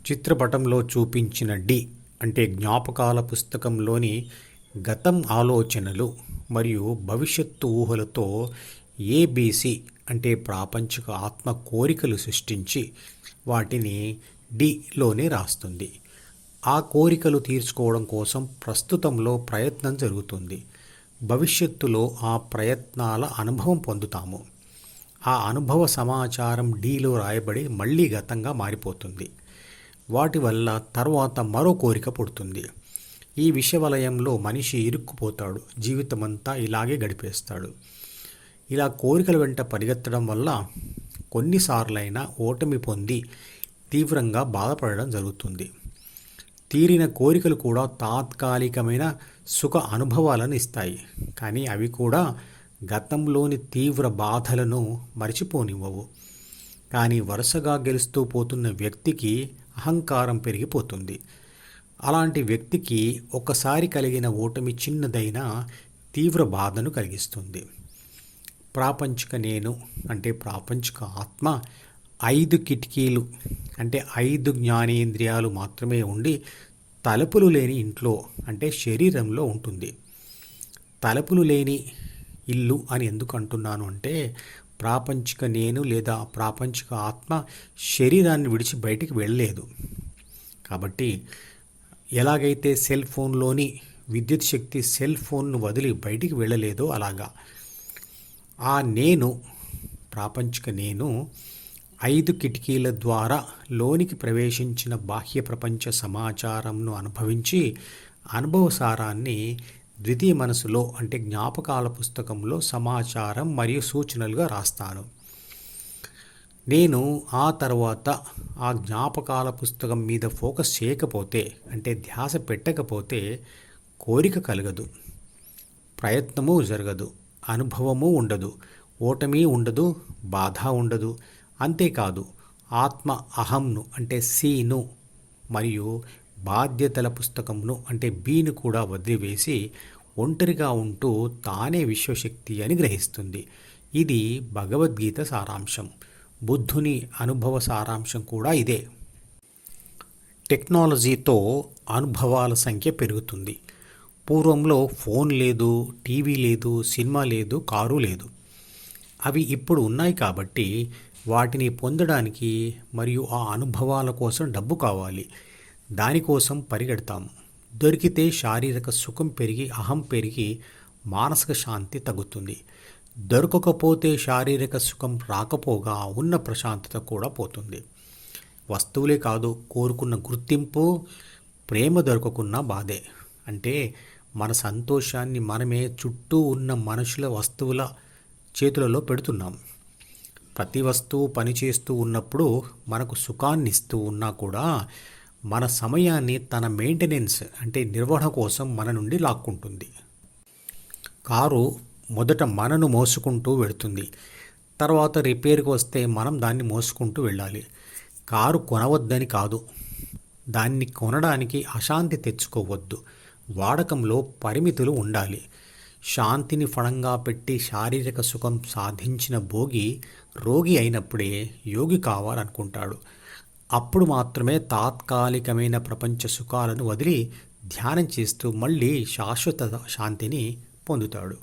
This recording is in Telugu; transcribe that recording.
చిత్రపటంలో చూపించిన డి అంటే జ్ఞాపకాల పుస్తకంలోని గతం ఆలోచనలు మరియు భవిష్యత్తు ఊహలతో ఏబిసి అంటే ప్రాపంచిక ఆత్మ కోరికలు సృష్టించి వాటిని డిలోనే రాస్తుంది. ఆ కోరికలు తీర్చుకోవడం కోసం ప్రస్తుతంలో ప్రయత్నం జరుగుతుంది. భవిష్యత్తులో ఆ ప్రయత్నాల అనుభవం పొందుతాము. ఆ అనుభవ సమాచారం డిలో రాయబడి మళ్ళీ గతంగా మారిపోతుంది. వాటి వల్ల తర్వాత మరో కోరిక పుడుతుంది. ఈ విషవలయంలో మనిషి ఇరుక్కుపోతాడు. జీవితమంతా ఇలాగే గడిపేస్తాడు. ఇలా కోరికల వెంట పరిగెత్తడం వల్ల కొన్నిసార్లైనా ఓటమి పొంది తీవ్రంగా బాధపడడం జరుగుతుంది. తీరిన కోరికలు కూడా తాత్కాలికమైన సుఖ అనుభవాలను ఇస్తాయి, కానీ అవి కూడా గతంలోని తీవ్ర బాధలను మరిచిపోనివ్వవు. కానీ వరుసగా గెలుస్తూ పోతున్న వ్యక్తికి అహంకారం పెరిగిపోతుంది. అలాంటి వ్యక్తికి ఒకసారి కలిగిన ఓటమి చిన్నదైనా తీవ్ర బాధను కలిగిస్తుంది. ప్రాపంచిక నేను అంటే ప్రాపంచిక ఆత్మ 5 కిటికీలు అంటే 5 జ్ఞానేంద్రియాలు మాత్రమే ఉండి తలుపులు లేని ఇంట్లో అంటే శరీరంలో ఉంటుంది. తలుపులు లేని ఇల్లు అని ఎందుకు అంటున్నాను అంటే ప్రాపంచిక నేను లేదా ప్రాపంచిక ఆత్మ శరీరాన్ని విడిచి బయటికి వెళ్ళలేదు. కాబట్టి ఎలాగైతే సెల్ ఫోన్లోని విద్యుత్ శక్తి సెల్ ఫోన్ను వదిలి బయటికి వెళ్ళలేదో అలాగా ఆ నేను ప్రాపంచిక నేను 5 కిటికీల ద్వారా లోనికి ప్రవేశించిన బాహ్య ప్రపంచ సమాచారంను అనుభవించి అనుభవసారాన్ని ద్వితీయ మనసులో అంటే జ్ఞాపకాల పుస్తకంలో సమాచారం మరియు సూచనలుగా రాస్తాను. నేను ఆ తర్వాత ఆ జ్ఞాపకాల పుస్తకం మీద ఫోకస్ చేయకపోతే అంటే ధ్యాస పెట్టకపోతే కోరిక కలగదు, ప్రయత్నము జరగదు, అనుభవము ఉండదు, ఓటమి ఉండదు, బాధ ఉండదు. అంతేకాదు ఆత్మ అహంను అంటే సిను మరియు బాధ్యతల పుస్తకంను అంటే బీను కూడా వదిలివేసి ఒంటరిగా ఉంటూ తానే విశ్వశక్తి అని గ్రహిస్తుంది. ఇది భగవద్గీత సారాంశం. బుద్ధుని అనుభవ సారాంశం కూడా ఇదే. టెక్నాలజీతో అనుభవాల సంఖ్య పెరుగుతుంది. పూర్వంలో ఫోన్ లేదు, టీవీ లేదు, సినిమా లేదు, కారు లేదు. అవి ఇప్పుడు ఉన్నాయి కాబట్టి వాటిని పొందడానికి మరియు ఆ అనుభవాల కోసం డబ్బు కావాలి. దానికోసం పరిగెడతాము. దొరికితే శారీరక సుఖం పెరిగి అహం పెరిగి మానసిక శాంతి తగ్గుతుంది. దొరకకపోతే శారీరక సుఖం రాకపోగా ఉన్న ప్రశాంతత కూడా పోతుంది. వస్తువులే కాదు, కోరుకున్న గుర్తింపు ప్రేమ దొరకకున్న బాధే. అంటే మన సంతోషాన్ని మనమే చుట్టూ ఉన్న మనుషుల వస్తువుల చేతులలో పెడుతున్నాం. ప్రతి వస్తువు పనిచేస్తూ ఉన్నప్పుడు మనకు సుఖాన్ని ఇస్తూ ఉన్నా కూడా మన సమయాన్ని తన మెయింటెనెన్స్ అంటే నిర్వహణ కోసం మన నుండి లాక్కుంటుంది. కారు మొదట మనను మోసుకుంటూ వెళుతుంది. తర్వాత రిపేర్కి వస్తే మనం దాన్ని మోసుకుంటూ వెళ్ళాలి. కారు కొనవద్దని కాదు, దాన్ని కొనడానికి అశాంతి తెచ్చుకోవద్దు. వాడకంలో పరిమితులు ఉండాలి. శాంతిని ఫలంగా పెట్టి శారీరక సుఖం సాధించిన భోగి రోగి అయినప్పుడే యోగి కావాలనుకుంటాడు. అప్పుడు మాత్రమే తాత్కాలికమైన ప్రపంచ సుఖాలను వదిలి ధ్యానం చేస్తూ మళ్ళీ శాశ్వత శాంతిని పొందుతాడు.